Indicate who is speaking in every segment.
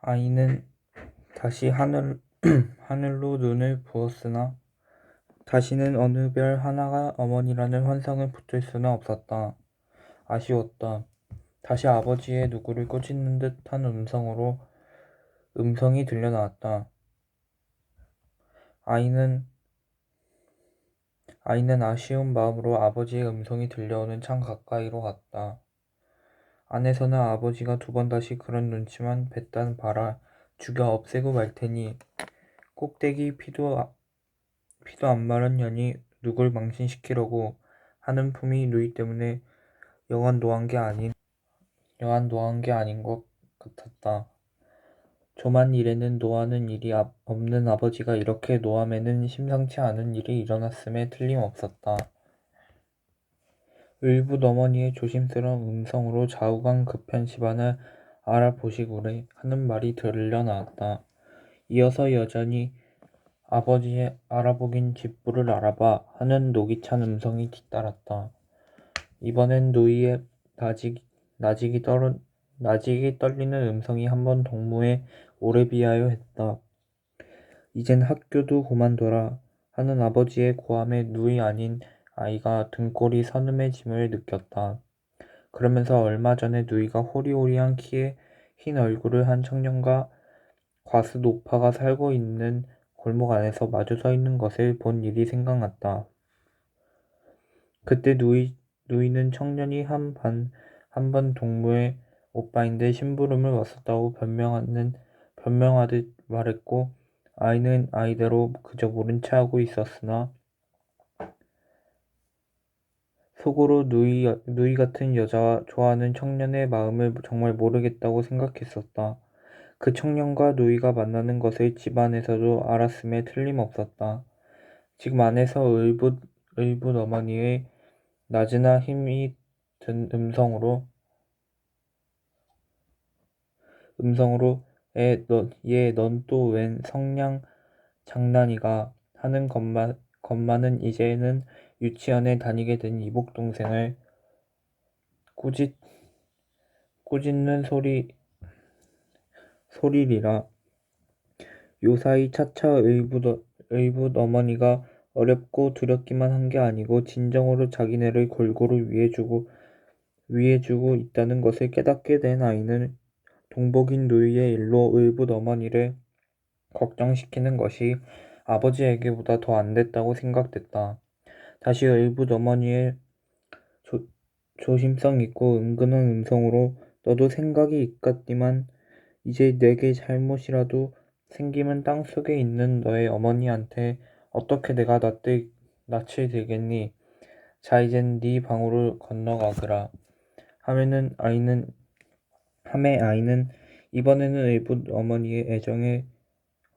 Speaker 1: 아이는 다시 하늘로 눈을 부었으나 다시는 어느 별 하나가 어머니라는 환상을 붙들 수는 없었다. 아쉬웠다. 다시 아버지의 누구를 꾸짖는 듯한 음성이 들려 나왔다. 아이는 아쉬운 마음으로 아버지의 음성이 들려오는 창 가까이로 갔다. 안에서는 아버지가 두 번 다시 그런 눈치만 뱉단 봐라. 죽여 없애고 말 테니 꼭대기 피도 안 마른 년이 누굴 망신시키려고 하는 품이 누이 때문에 여간 노한 게 아닌 것 같았다. 조만 일에는 노하는 일이 없는 아버지가 이렇게 노함에는 심상치 않은 일이 일어났음에 틀림없었다. 을붓 어머니의 조심스러운 음성으로 좌우간 급한 집안을 알아보시구래 하는 말이 들려 나왔다. 이어서 여전히 아버지의 알아보긴 집부를 알아봐 하는 노기찬 음성이 뒤따랐다. 이번엔 누이의 나직이 떨리는 음성이 한번 동무에 오래 비하여 했다. 이젠 학교도 그만둬라 하는 아버지의 고함에 누이 아닌 아이가 등골이 서늘해짐을 느꼈다. 그러면서 얼마 전에 누이가 호리호리한 키에 흰 얼굴을 한 청년과 과수 노파가 살고 있는 골목 안에서 마주 서 있는 것을 본 일이 생각났다. 그때 누이는 청년이 한 번 동무의 오빠인데 심부름을 왔었다고 변명하듯 말했고, 아이는 아이대로 그저 모른 체 하고 있었으나 속으로 누이 같은 여자와 좋아하는 청년의 마음을 정말 모르겠다고 생각했었다. 그 청년과 누이가 만나는 것을 집안에서도 알았음에 틀림없었다. 지금 안에서 을붓 어머니의 낮으나 힘이 든 음성으로 넌 또 웬 성냥 장난이가 하는 것만은 이제는 유치원에 다니게 된 이복 동생을 꾸짖는 소리리라. 요사이 차차 의붓 어머니가 어렵고 두렵기만 한 게 아니고 진정으로 자기네를 골고루 위해주고 있다는 것을 깨닫게 된 아이는 동복인 누이의 일로 의붓 어머니를 걱정시키는 것이 아버지에게보다 더 안 됐다고 생각됐다. 다시 의붓 어머니의 조심성 있고 은근한 음성으로 너도 생각이 있겠디만 이제 내게 잘못이라도 생기면 땅속에 있는 너의 어머니한테 어떻게 내가 낯을 들겠니? 자 이젠 네 방으로 건너가거라. 함에 아이는 이번에는 의붓 어머니의 애정에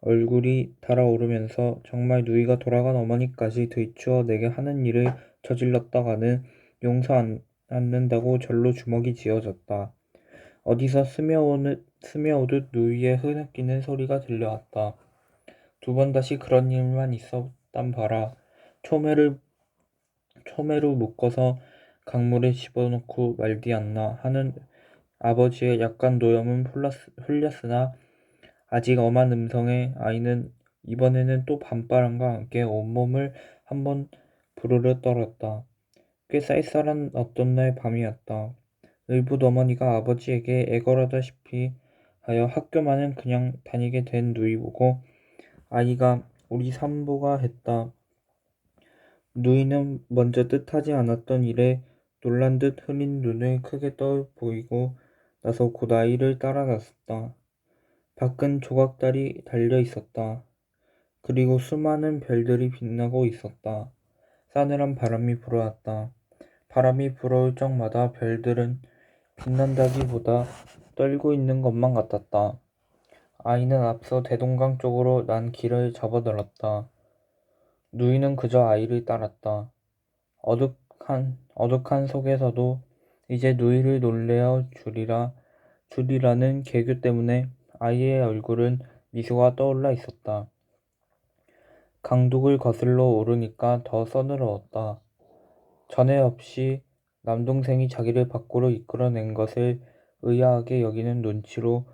Speaker 1: 얼굴이 달아오르면서 정말 누이가 돌아간 어머니까지 들추어 내게 하는 일을 저질렀다가는 용서 않는다고 절로 주먹이 쥐어졌다. 어디서 스며오듯 누이의 흐느끼는 소리가 들려왔다. 두 번 다시 그런 일만 있었단 봐라. 초매로 묶어서 강물에 집어넣고 말디 않나 하는 아버지의 약간 노염은 흘렸으나 아직 엄한 음성에 아이는 이번에는 또 밤바람과 함께 온몸을 한번 부르르 떨었다. 꽤 쌀쌀한 어떤 날 밤이었다. 의붓 어머니가 아버지에게 애걸하다시피 하여 학교만은 그냥 다니게 된 누이 보고 아이가 우리 산부가 했다. 누이는 먼저 뜻하지 않았던 일에 놀란 듯 흐린 눈을 크게 떠 보이고 나서 곧 아이를 따라 나섰다. 밖은 조각달이 달려 있었다. 그리고 수많은 별들이 빛나고 있었다. 싸늘한 바람이 불어왔다. 바람이 불어올 적마다 별들은 빛난다기보다 떨고 있는 것만 같았다. 아이는 앞서 대동강 쪽으로 난 길을 접어들었다. 누이는 그저 아이를 따랐다. 어둑한 속에서도 이제 누이를 놀래어 주리라는 계교 때문에 아이의 얼굴은 미소가 떠올라 있었다. 강둑을 거슬러 오르니까 더 서늘었다. 전에 없이 남동생이 자기를 밖으로 이끌어낸 것을 의아하게 여기는 눈치로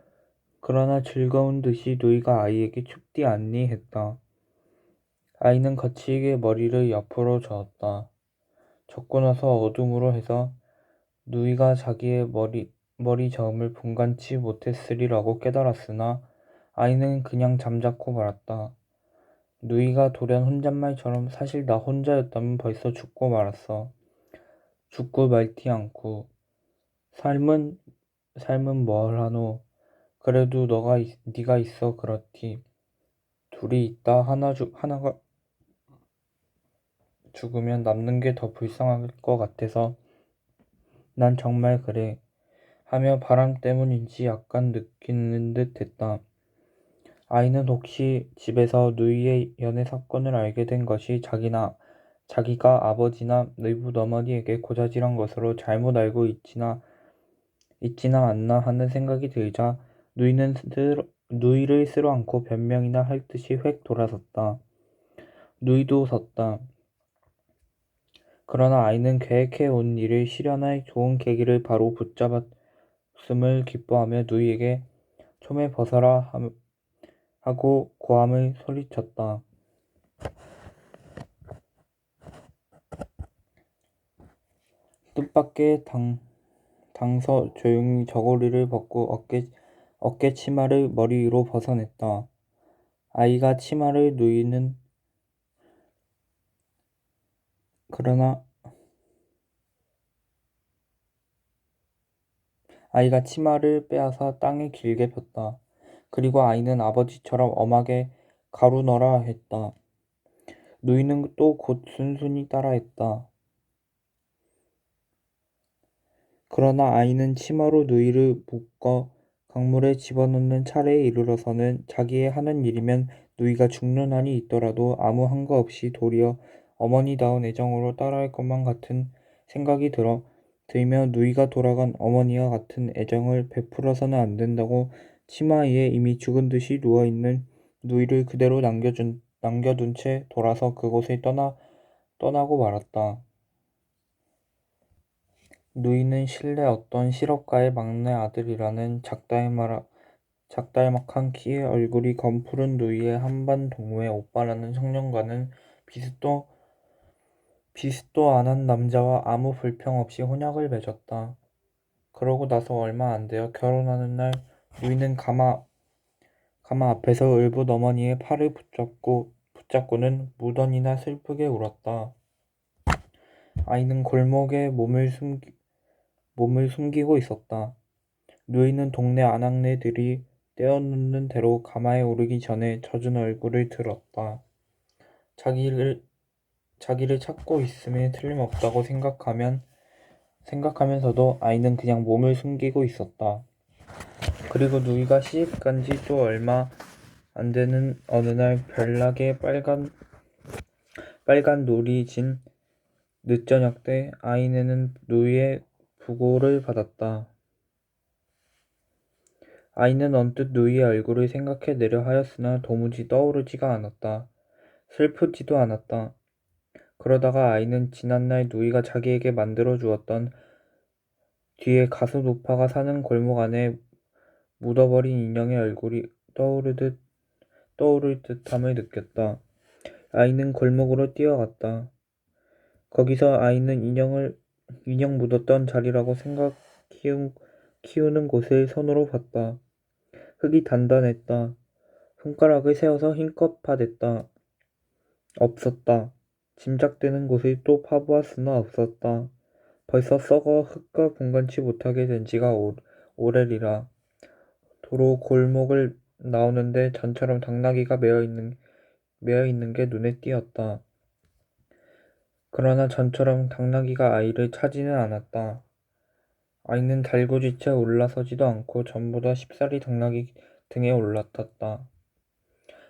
Speaker 1: 그러나 즐거운 듯이 누이가 아이에게 춥디 않니 했다. 아이는 거칠게 머리를 옆으로 저었다. 젖고 나서 어둠으로 해서 누이가 자기의 머리 저음을 분간치 못했으리라고 깨달았으나 아이는 그냥 잠자코 말았다. 누이가 돌연 혼잣말처럼 사실 나 혼자였다면 벌써 죽고 말았어. 죽고 말티 않고. 삶은 뭘 하노. 그래도 네가 있어 그렇디. 둘이 있다 하나가 죽으면 남는 게 더 불쌍할 것 같아서 난 정말 그래. 하며 바람 때문인지 약간 느끼는 듯 했다. 아이는 혹시 집에서 누이의 연애 사건을 알게 된 것이 자기가 아버지나 의붓 어머니에게 고자질한 것으로 잘못 알고 있지나 않나 하는 생각이 들자 누이를 쓸어안고 변명이나 할 듯이 획 돌아섰다. 누이도 섰다. 그러나 아이는 계획해온 일을 실현할 좋은 계기를 바로 붙잡았음을 기뻐하며 누이에게 좀 벗어라 하고 고함을 소리쳤다. 뜻밖의 당서 조용히 저고리를 벗고 어깨 치마를 머리 위로 벗어냈다. 아이가 치마를 그러나 아이가 치마를 빼앗아 땅에 길게 폈다. 그리고 아이는 아버지처럼 엄하게 가루 넣어라 했다. 누이는 또 곧 순순히 따라했다. 그러나 아이는 치마로 누이를 묶어 강물에 집어넣는 차례에 이르러서는 자기의 하는 일이면 누이가 죽는 한이 있더라도 아무 한거 없이 도리어 어머니다운 애정으로 따라할 것만 같은 생각이 들며 누이가 돌아간 어머니와 같은 애정을 베풀어서는 안 된다고 치마 위에 이미 죽은 듯이 누워있는 누이를 그대로 남겨둔 채 돌아서 그곳을 떠나고 말았다. 누이는 실내 어떤 실업가의 막내 아들이라는 작달막한 키에 얼굴이 검푸른 누이의 한반 동무의 오빠라는 청년과는 비슷도 안 한 남자와 아무 불평 없이 혼약을 맺었다. 그러고 나서 얼마 안 되어 결혼하는 날 누이는 가마 앞에서 을붓 어머니의 팔을 붙잡고는 무던히나 슬프게 울었다. 아이는 골목에 몸을 숨기고 있었다. 누이는 동네 아낙네들이 떼어놓는 대로 가마에 오르기 전에 젖은 얼굴을 들었다. 자기를 찾고 있음에 틀림없다고 생각하면서도 아이는 그냥 몸을 숨기고 있었다. 그리고 누이가 시집간 지 또 얼마 안 되는 어느 날 별나게 빨간 놀이 진 늦저녁 때 아이네는 누이의 부고를 받았다. 아이는 언뜻 누이의 얼굴을 생각해내려 하였으나 도무지 떠오르지가 않았다. 슬프지도 않았다. 그러다가 아이는 지난날 누이가 자기에게 만들어 주었던 뒤에 가수 노파가 사는 골목 안에 묻어버린 인형의 얼굴이 떠오를 듯함을 느꼈다. 아이는 골목으로 뛰어갔다. 거기서 아이는 인형 묻었던 자리라고 키우는 곳을 손으로 봤다. 흙이 단단했다. 손가락을 세워서 힘껏 파댔다. 없었다. 짐작되는 곳을 또 파보았으나 없었다. 벌써 썩어 흙과 분간치 못하게 된 지가 오래리라. 도로 골목을 나오는데 전처럼 당나귀가 매어 있는 게 눈에 띄었다. 그러나 전처럼 당나귀가 아이를 차지는 않았다. 아이는 달구지쳐 올라서지도 않고 전보다 쉽사리 당나귀 등에 올라탔다.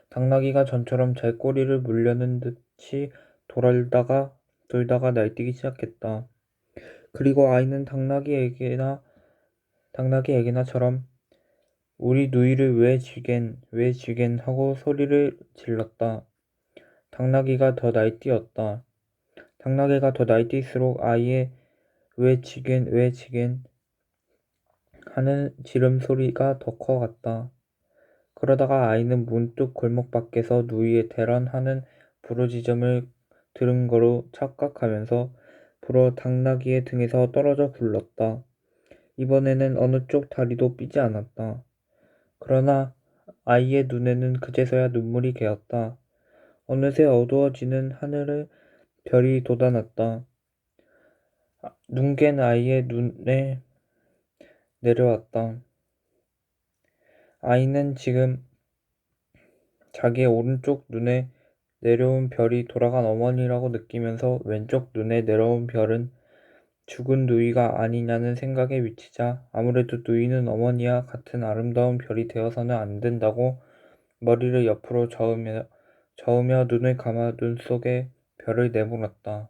Speaker 1: 당나귀가 전처럼 제 꼬리를 물려는 듯이 돌다가 날뛰기 시작했다. 그리고 아이는 당나귀에게나처럼 우리 누이를 왜 쥐겐 하고 소리를 질렀다. 당나귀가 더 날뛰었다. 당나귀가 더 날뛸수록 아이의 왜 쥐겐 하는 지름소리가 더 커갔다. 그러다가 아이는 문득 골목 밖에서 누이의 대란하는 부르짖음을 들은 거로 착각하면서 불어 당나귀의 등에서 떨어져 굴렀다. 이번에는 어느 쪽 다리도 삐지 않았다. 그러나 아이의 눈에는 그제서야 눈물이 개었다. 어느새 어두워지는 하늘에 별이 돋아났다. 눈깬 아이의 눈에 내려왔다. 아이는 지금 자기의 오른쪽 눈에 내려온 별이 돌아간 어머니라고 느끼면서 왼쪽 눈에 내려온 별은 죽은 누이가 아니냐는 생각에 미치자 아무래도 누이는 어머니와 같은 아름다운 별이 되어서는 안 된다고 머리를 옆으로 저으며 눈을 감아 눈 속의 별을 내몰았다.